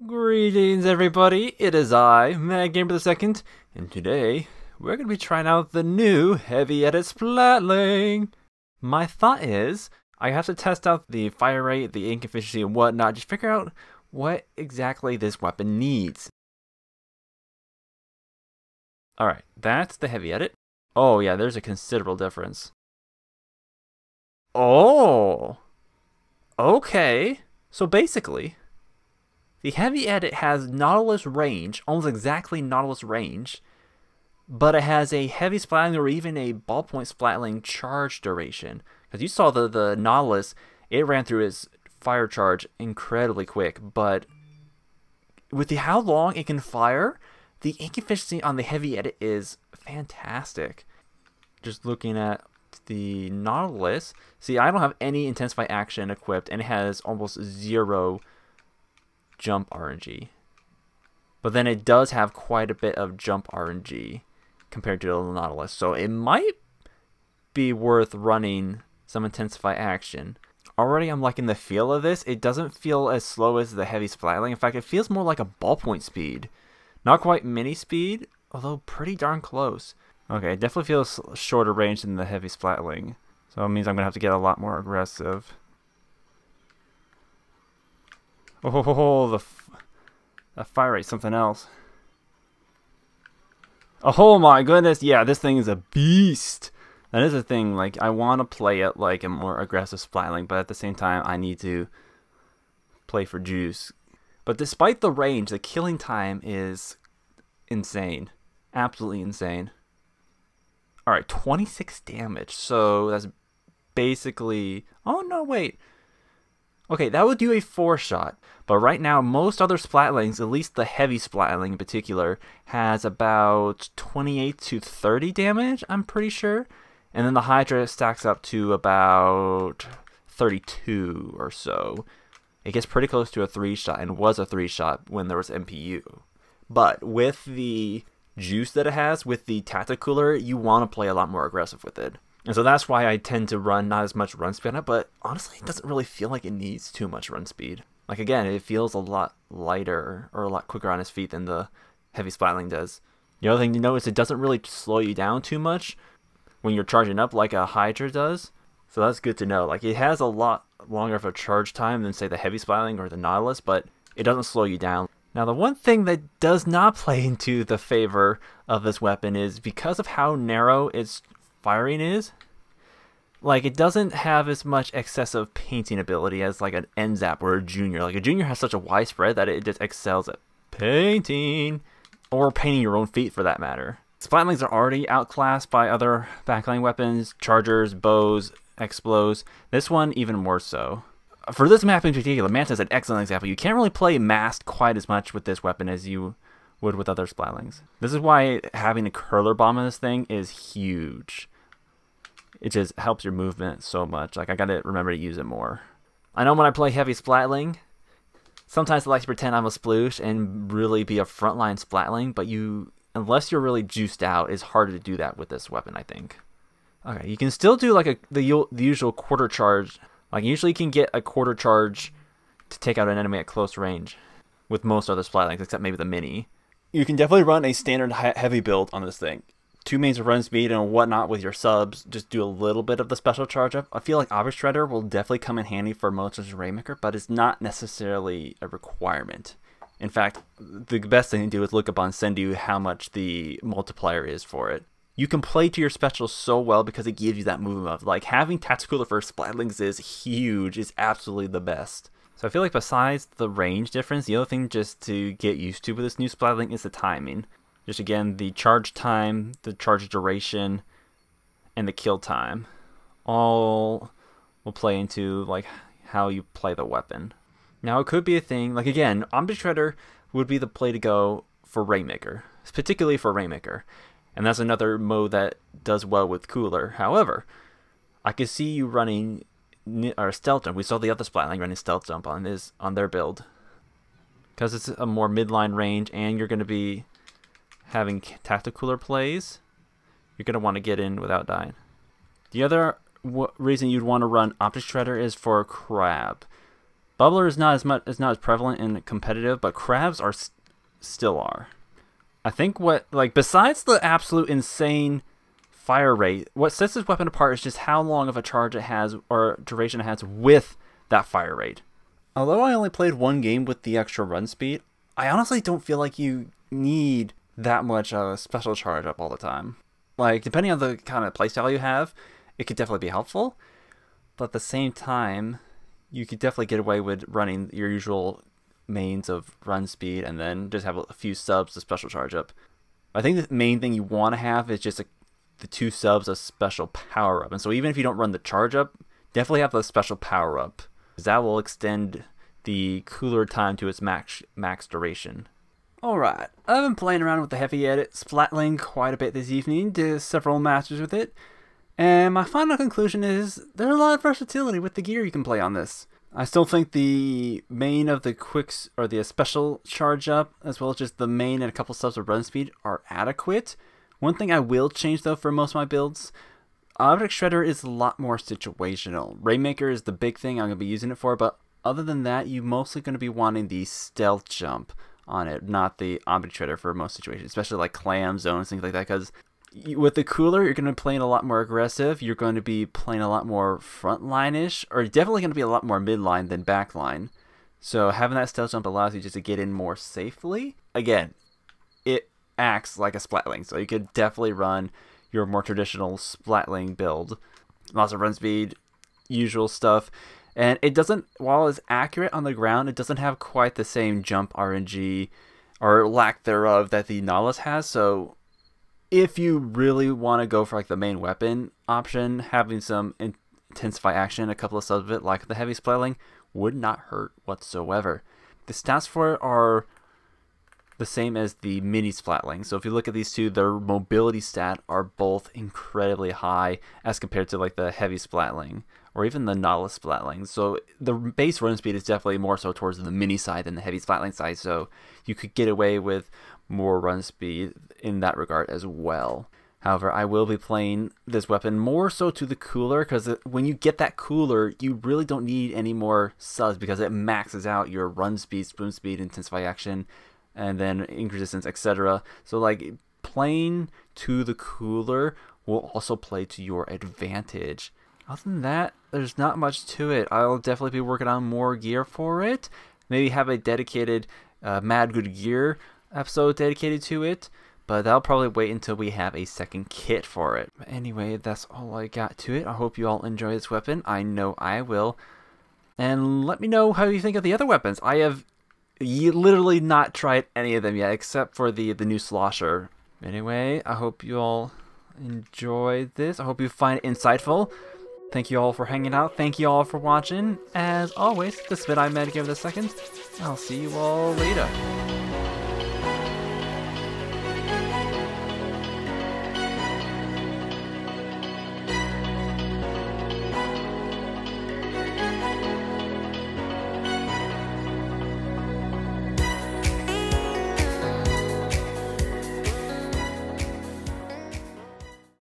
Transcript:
Greetings everybody, it is I, Mad Gamer II, and today we're going to be trying out the new Heavy Edit Spatling. My thought is, I have to test out the fire rate, the ink efficiency and whatnot, just figure out what exactly this weapon needs. Alright, that's the Heavy Edit. Oh yeah, there's a considerable difference. Oh! Okay, so basically, the Heavy Edit has Nautilus range, almost exactly Nautilus range, but it has a Heavy Splatling or even a Ballpoint Splatling charge duration. Because you saw the Nautilus, it ran through its fire charge incredibly quick, but with how long it can fire, the ink efficiency on the Heavy Edit is fantastic. Just looking at the Nautilus, see, I don't have any Intensify Action equipped, and it has almost zero jump RNG, but then it does have quite a bit of jump RNG compared to the Nautilus, so it might be worth running some Intensify Action. Already I'm liking the feel of this. It doesn't feel as slow as the Heavy Splatling. In fact, it feels more like a ballpoint speed. Not quite mini speed, although pretty darn close. Okay, it definitely feels shorter range than the Heavy Splatling, so it means I'm gonna have to get a lot more aggressive. Oh, the fire rate's something else. Oh my goodness, yeah, this thing is a beast. That is a thing, like, I want to play it like a more aggressive Splatling, but at the same time, I need to play for juice. But despite the range, the killing time is insane. Absolutely insane. Alright, 26 damage, so that's basically... Oh, no, wait. Okay, that would do a 4-shot, but right now most other Splatlings, at least the Heavy Splatling in particular, has about 28 to 30 damage, I'm pretty sure. And then the Hydra stacks up to about 32 or so. It gets pretty close to a 3-shot, and was a 3-shot when there was MPU. But with the juice that it has, with the Tacticooler, you want to play a lot more aggressive with it. And so that's why I tend to run not as much run speed on it, but honestly it doesn't really feel like it needs too much run speed. Like, again, it feels a lot lighter or a lot quicker on its feet than the Heavy Splatling does. The other thing to note is it doesn't really slow you down too much when you're charging up like a Hydra does. So that's good to know. Like, it has a lot longer of a charge time than, say, the Heavy Splatling or the Nautilus, but it doesn't slow you down. Now, the one thing that does not play into the favor of this weapon is because of how narrow its firing is, like, it doesn't have as much excessive painting ability as like an NZAP or a Junior. Like, a Junior has such a wide spread that it just excels at painting, or painting your own feet for that matter. Splatlings are already outclassed by other backline weapons, chargers, bows, explos. This one even more so. For this map in particular, Manta is an excellent example. You can't really play masked quite as much with this weapon as you would with other Splatlings. This is why having a curler bomb in this thing is huge. It just helps your movement so much. Like, I gotta remember to use it more. I know when I play Heavy Splatling, sometimes I like to pretend I'm a sploosh and really be a frontline Splatling, but unless you're really juiced out, it's harder to do that with this weapon, I think. Okay, you can still do like the usual quarter charge. Like, usually you can get a quarter charge to take out an enemy at close range with most other Splatlings, except maybe the Mini. You can definitely run a standard heavy build on this thing. 2 mains of run speed and whatnot with your subs, just do a little bit of the special charge up. I feel like Object Shredder will definitely come in handy for most of the Rainmaker, but it's not necessarily a requirement. In fact, the best thing to do is look up on Sendu how much the multiplier is for it. You can play to your special so well because it gives you that movement of, like, having Tacticooler for Splatlings is huge, is absolutely the best. So I feel like besides the range difference, the other thing just to get used to with this new Splatling is the timing. Just again, the charge time, the charge duration, and the kill time all will play into, like, how you play the weapon. Now, it could be a thing, like, again, Object Shredder would be the play to go for Rainmaker, particularly for Rainmaker. And that's another mode that does well with Cooler. However, I could see you running Stealth Jump. We saw the other Splatling running Stealth Jump on their build, because it's a more midline range, and you're going to be having Tacticooler plays. You're going to want to get in without dying. The other reason you'd want to run Object Shredder is for Crab. Bubbler is not as prevalent in competitive, but crabs are still are. I think besides the absolute insane fire rate, what sets this weapon apart is just how long of a charge it has or duration it has with that fire rate. Although I only played one game with the extra run speed, I honestly don't feel like you need that much special charge up all the time. Like, depending on the kind of playstyle you have, it could definitely be helpful. But at the same time, you could definitely get away with running your usual mains of run speed and then just have a few subs to special charge up. I think the main thing you want to have is just the 2 subs of special power up. And so even if you don't run the charge up, definitely have the special power up, because that will extend the cooler time to its max duration. Alright, I've been playing around with the Heavy Edit Spatling quite a bit this evening, did several matches with it, and my final conclusion is there's a lot of versatility with the gear you can play on this. I still think the main of the quicks or the special charge up, as well as just the main and a couple subs of run speed, are adequate. One thing I will change though for most of my builds, Object Shredder is a lot more situational. Rainmaker is the big thing I'm going to be using it for, but other than that, you're mostly going to be wanting the stealth jump on it, not the Object Shredder for most situations, especially like clam zones, things like that, because with the cooler, you're going to be playing a lot more aggressive, you're going to be playing a lot more frontline-ish, or definitely going to be a lot more midline than backline. So having that stealth jump allows you just to get in more safely. Again, it acts like a Splatling, so you could definitely run your more traditional Splatling build. Lots of run speed, usual stuff. And it doesn't, while it's accurate on the ground, it doesn't have quite the same jump RNG, or lack thereof, that the Nautilus has. So if you really want to go for like the main weapon option, having some intensify action, a couple of subs of it, like the Heavy Splatling, would not hurt whatsoever. The stats for it are the same as the mini Splatling. So if you look at these two, their mobility stat are both incredibly high as compared to like the Heavy Splatling or even the Nautilus Splatling. So the base run speed is definitely more so towards the mini side than the Heavy Splatling side, so you could get away with more run speed in that regard as well. However, I will be playing this weapon more so to the cooler, because when you get that cooler, you really don't need any more subs, because it maxes out your run speed, spoon speed, intensify action, and then ink resistance, etc. So like playing to the cooler will also play to your advantage. Other than that, there's not much to it. I'll definitely be working on more gear for it. Maybe have a dedicated Mad Good Gear episode dedicated to it, but that'll probably wait until we have a second kit for it. But anyway, that's all I got to it. I hope you all enjoy this weapon. I know I will. And let me know how you think of the other weapons. I have literally not tried any of them yet, except for the new Slosher. Anyway, I hope you all enjoy this. I hope you find it insightful. Thank you all for hanging out. Thank you all for watching. As always, this has been I'm Mad Give It a Second. I'll see you all later.